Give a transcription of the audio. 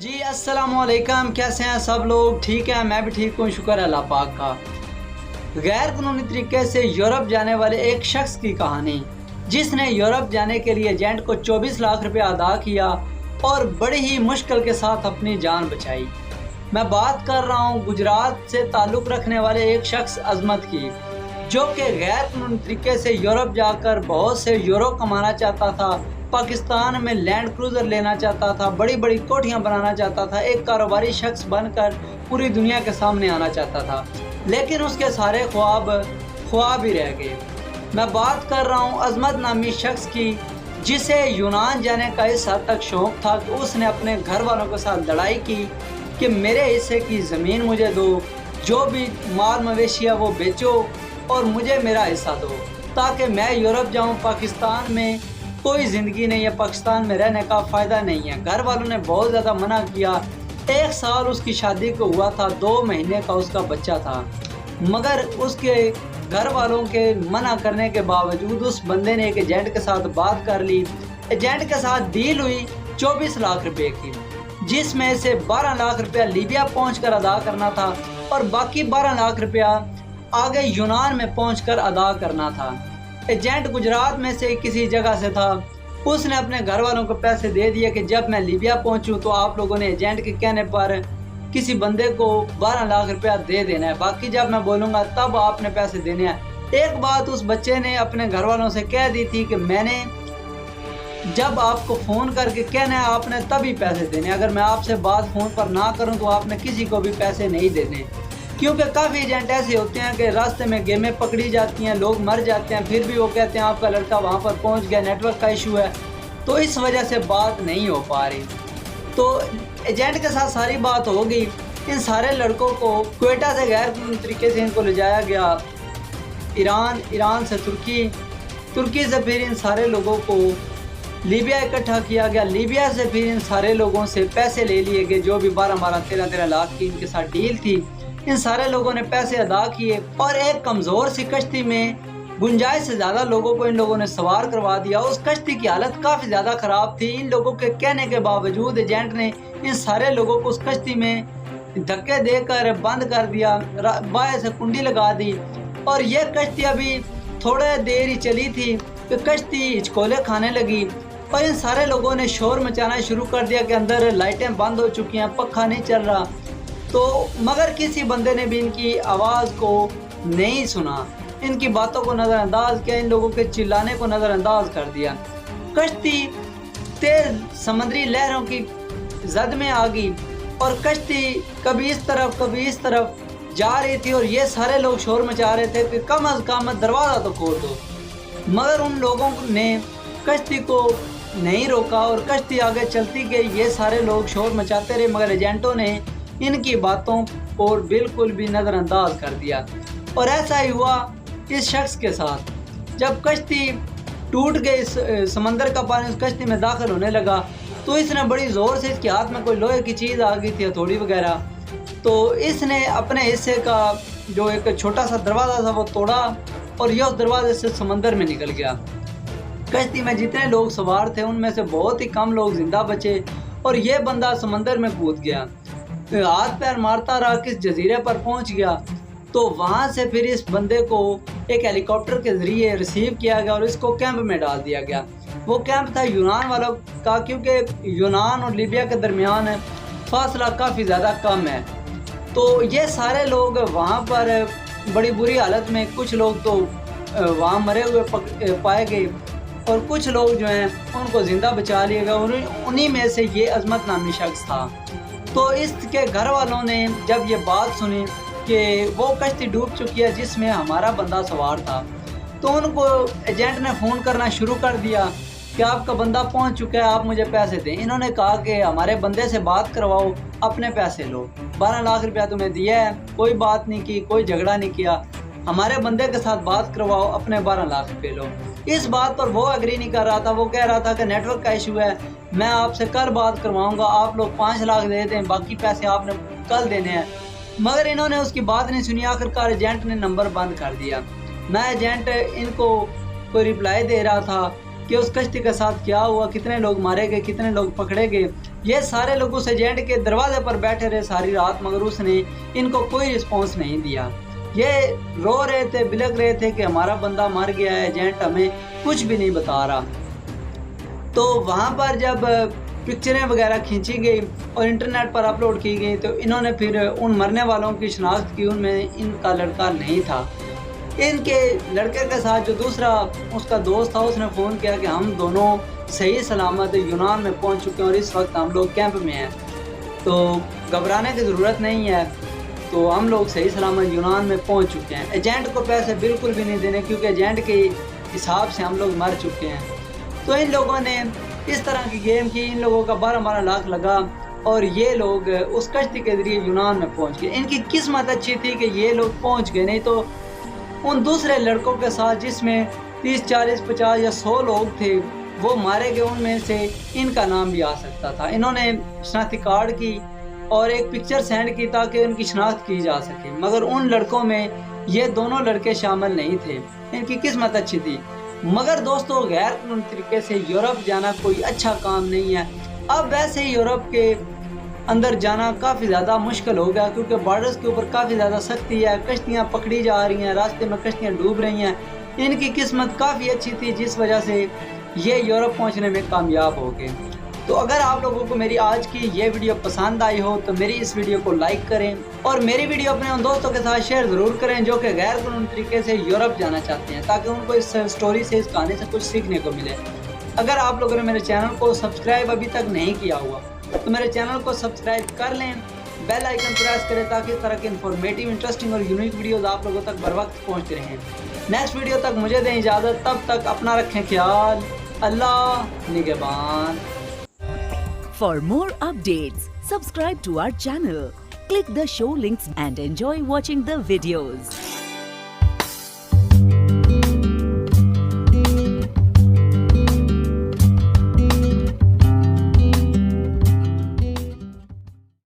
जी अस्सलाम वालेकुम। कैसे हैं सब लोग? ठीक है, मैं भी ठीक हूँ, शुक्र है अल्लाह पाक का। गैर कानूनी तरीके से यूरोप जाने वाले एक शख्स की कहानी, जिसने यूरोप जाने के लिए एजेंट को 24 लाख रुपए अदा किया और बड़ी ही मुश्किल के साथ अपनी जान बचाई। मैं बात कर रहा हूँ गुजरात से ताल्लुक़ रखने वाले एक शख्स अजमत की, जो कि गैर कानूनी तरीके से यूरोप जाकर बहुत से यूरो कमाना चाहता था, पाकिस्तान में लैंड क्रूज़र लेना चाहता था, बड़ी बड़ी कोठियाँ बनाना चाहता था, एक कारोबारी शख्स बनकर पूरी दुनिया के सामने आना चाहता था, लेकिन उसके सारे ख्वाब ही रह गए। मैं बात कर रहा हूँ अजमत नामी शख्स की, जिसे यूनान जाने का इस हद तक शौक़ था कि उसने अपने घर वालों के साथ लड़ाई की कि मेरे हिस्से की ज़मीन मुझे दो, जो भी माल मवेशी है वो बेचो और मुझे मेरा हिस्सा दो, ताकि मैं यूरोप जाऊँ। पाकिस्तान में कोई ज़िंदगी नहीं है, पाकिस्तान में रहने का फ़ायदा नहीं है। घर वालों ने बहुत ज़्यादा मना किया। 1 साल उसकी शादी को हुआ था, 2 महीने का उसका बच्चा था, मगर उसके घर वालों के मना करने के बावजूद उस बंदे ने एक एजेंट के साथ बात कर ली। एजेंट के साथ डील हुई 24 लाख रुपए की, जिसमें से 12 लाख रुपया लीबिया पहुंचकर अदा करना था और बाकी 12 लाख रुपया आगे यूनान में पहुंचकर अदा करना था। एजेंट गुजरात में से किसी जगह से था। उसने अपने घर वालों को पैसे दे दिए कि जब मैं लीबिया पहुंचूं तो आप लोगों ने एजेंट के कहने पर किसी बंदे को 12 लाख रुपया दे देना है, बाकी जब मैं बोलूँगा तब आपने पैसे देने हैं। एक बात उस बच्चे ने अपने घर वालों से कह दी थी कि मैंने जब आपको फ़ोन करके कहना है आपने तभी पैसे देने, अगर मैं आपसे बात फ़ोन पर ना करूं तो आपने किसी को भी पैसे नहीं देने। क्योंकि काफ़ी एजेंट ऐसे होते हैं कि रास्ते में गेमें पकड़ी जाती हैं, लोग मर जाते हैं, फिर भी वो कहते हैं आपका लड़का वहां पर पहुंच गया, नेटवर्क का इशू है, तो इस वजह से बात नहीं हो पा रही। तो एजेंट के साथ सारी बात हो गई। इन सारे लड़कों को क्वेटा से गैर कानूनी तरीके से इनको ले जाया गया ईरान से तुर्की से फिर इन सारे लोगों को लीबिया इकट्ठा किया गया। लीबिया से फिर इन सारे लोगों से पैसे ले लिए गए, जो भी 12-13 लाख की इनके साथ डील थी। इन सारे लोगों ने पैसे अदा किए और एक कमज़ोर सी कश्ती में गुंजाइश से ज़्यादा लोगों को इन लोगों ने सवार करवा दिया। उस कश्ती की हालत काफ़ी ज़्यादा ख़राब थी। इन लोगों के कहने के बावजूद एजेंट ने इन सारे लोगों को उस कश्ती में धक्के देकर बंद कर दिया, बाहर से कुंडी लगा दी और यह कश्ती अभी थोड़े देर ही चली थी कि कश्ती हिचकोले खाने लगी और इन सारे लोगों ने शोर मचाना शुरू कर दिया कि अंदर लाइटें बंद हो चुकी हैं, पक्खा नहीं चल रहा। तो मगर किसी बंदे ने भी इनकी आवाज़ को नहीं सुना, इनकी बातों को नज़रअंदाज किया, इन लोगों के चिल्लाने को नज़रअंदाज कर दिया। कश्ती तेज़ समुद्री लहरों की जद में आ गई और कश्ती कभी इस तरफ जा रही थी और ये सारे लोग शोर मचा रहे थे कि कम अज़ कम दरवाज़ा तो खोल दो, मगर उन लोगों ने कश्ती को नहीं रोका और कश्ती आगे चलती गई। ये सारे लोग शोर मचाते रहे, मगर एजेंटों ने इनकी बातों को बिल्कुल भी नज़रअंदाज कर दिया। और ऐसा ही हुआ इस शख्स के साथ। जब कश्ती टूट गई, समंदर का पानी उस कश्ती में दाखिल होने लगा, तो इसने बड़ी ज़ोर से, इसके हाथ में कोई लोहे की चीज़ आ गई थी, हथौड़ी वगैरह, तो इसने अपने हिस्से का जो एक छोटा सा दरवाज़ा था वो तोड़ा और यह उस दरवाजे से समंदर में निकल गया। कश्ती में जितने लोग सवार थे उनमें से बहुत ही कम लोग जिंदा बचे और यह बंदा समंदर में कूद गया, हाथ पैर मारता रहा, किस जजीरे पर पहुंच गया। तो वहां से फिर इस बंदे को एक हेलीकॉप्टर के ज़रिए रिसीव किया गया और इसको कैंप में डाल दिया गया। वो कैंप था यूनान वालों का, क्योंकि यूनान और लीबिया के दरमियान फासला काफ़ी ज़्यादा कम है। तो ये सारे लोग वहाँ पर बड़ी बुरी हालत में, कुछ लोग तो वहाँ मरे हुए पाए गए और कुछ लोग जो हैं उनको ज़िंदा बचा लिया गया। उन्हीं में से ये अजमत नामी शख्स था। तो इसके घर वालों ने जब ये बात सुनी कि वो कश्ती डूब चुकी है जिसमें हमारा बंदा सवार था, तो उनको एजेंट ने फ़ोन करना शुरू कर दिया कि आपका बंदा पहुंच चुका है, आप मुझे पैसे दें। इन्होंने कहा कि हमारे बंदे से बात करवाओ, अपने पैसे लो, 12 लाख रुपया तुम्हें दिया है, कोई बात नहीं की, कोई झगड़ा नहीं किया, हमारे बंदे के साथ बात करवाओ, अपने 12 लाख रुपये लो। इस बात पर वो एग्री नहीं कर रहा था। वो कह रहा था कि नेटवर्क का इशू है, मैं आपसे कल बात करवाऊंगा, आप लोग 5 लाख दे दें, बाकी पैसे आपने कल देने हैं। मगर इन्होंने उसकी बात नहीं सुनी। आखिरकार एजेंट ने नंबर बंद कर दिया। मैं एजेंट इनको कोई रिप्लाई दे रहा था कि उस कश्ती के साथ क्या हुआ, कितने लोग मारे गए, कितने लोग पकड़े गए, ये सारे लोग उस एजेंट के दरवाजे पर बैठे रहे सारी रात, मगर उसने इनको कोई रिस्पॉन्स नहीं दिया। ये रो रहे थे, बिलख रहे थे कि हमारा बंदा मर गया है, एजेंट हमें कुछ भी नहीं बता रहा। तो वहाँ पर जब पिक्चरें वगैरह खींची गई और इंटरनेट पर अपलोड की गई तो इन्होंने फिर उन मरने वालों की शिनाख्त की, उनमें इनका लड़का नहीं था। इनके लड़के के साथ जो दूसरा उसका दोस्त था उसने फ़ोन किया कि हम दोनों सही सलामत यूनान में पहुंच चुके हैं और इस वक्त हम लोग कैंप में हैं, तो घबराने की ज़रूरत नहीं है, तो हम लोग सही सलामत यूनान में पहुंच चुके हैं। एजेंट को पैसे बिल्कुल भी नहीं देने, क्योंकि एजेंट के हिसाब से हम लोग मर चुके हैं। तो इन लोगों ने इस तरह की गेम की, इन लोगों का 12-12 लाख लगा और ये लोग उस कश्ती के ज़रिए यूनान में पहुंच गए। इनकी किस्मत अच्छी थी कि ये लोग पहुंच गए, नहीं तो उन दूसरे लड़कों के साथ जिसमें 30, 40, 50 या 100 लोग थे वो मारे गए, उनमें से इनका नाम भी आ सकता था। इन्होंने शनाख्ती कार्ड की और एक पिक्चर सेंड की ताकि उनकी शनाख्त की जा सके, मगर उन लड़कों में ये दोनों लड़के शामिल नहीं थे। इनकी किस्मत अच्छी थी। मगर दोस्तों, गैर कानूनी तरीके से यूरोप जाना कोई अच्छा काम नहीं है। अब वैसे ही यूरोप के अंदर जाना काफ़ी ज़्यादा मुश्किल हो गया, क्योंकि बॉर्डर्स के ऊपर काफ़ी ज़्यादा सख्ती है, कश्तियाँ पकड़ी जा रही हैं, रास्ते में कश्तियाँ डूब रही हैं। इनकी किस्मत काफ़ी अच्छी थी जिस वजह से ये यूरोप पहुंचने में कामयाब हो गए। तो अगर आप लोगों को मेरी आज की ये वीडियो पसंद आई हो तो मेरी इस वीडियो को लाइक करें और मेरी वीडियो अपने उन दोस्तों के साथ शेयर ज़रूर करें जो कि गैर कानूनी तरीके से यूरोप जाना चाहते हैं, ताकि उनको इस स्टोरी से, इस कहानी से कुछ सीखने को मिले। अगर आप लोगों ने मेरे चैनल को सब्सक्राइब अभी तक नहीं किया हुआ तो मेरे चैनल को सब्सक्राइब कर लें, बेल आइकन प्रेस करें ताकि इस तरह के इन्फॉर्मेटिव, इंटरेस्टिंग और यूनिक वीडियोज़ आप लोगों तक बर वक्त पहुँचते रहें। नेक्स्ट वीडियो तक मुझे दें इजाज़त, तब तक अपना रखें ख्याल। अल्लाह निगहबान। For more updates, subscribe to our channel, click the show links and enjoy watching the videos.